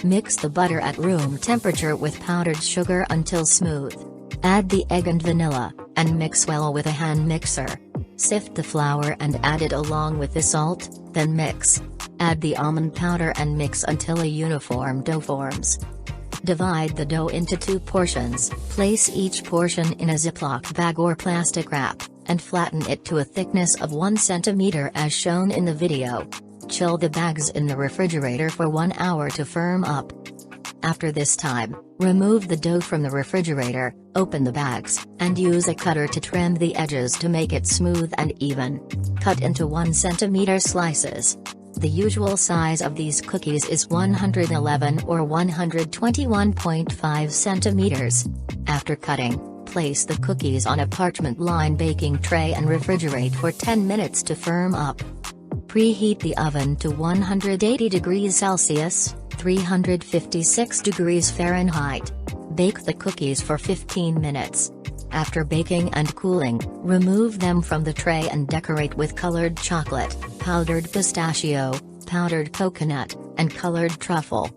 Mix the butter at room temperature with powdered sugar until smooth. Add the egg and vanilla, and mix well with a hand mixer. Sift the flour and add it along with the salt, then mix. Add the almond powder and mix until a uniform dough forms. Divide the dough into 2 portions, place each portion in a Ziploc bag or plastic wrap, and flatten it to a thickness of 1 cm as shown in the video. Chill the bags in the refrigerator for 1 hour to firm up. After this time, remove the dough from the refrigerator, open the bags, and use a cutter to trim the edges to make it smooth and even. Cut into 1 cm slices. The usual size of these cookies is 111 or 121.5 centimeters. After cutting, place the cookies on a parchment-lined baking tray and refrigerate for 10 minutes to firm up. Preheat the oven to 180 degrees Celsius, 356 degrees Fahrenheit. Bake the cookies for 15 minutes. After baking and cooling, remove them from the tray and decorate with colored chocolate, powdered pistachio, powdered coconut, and colored truffle.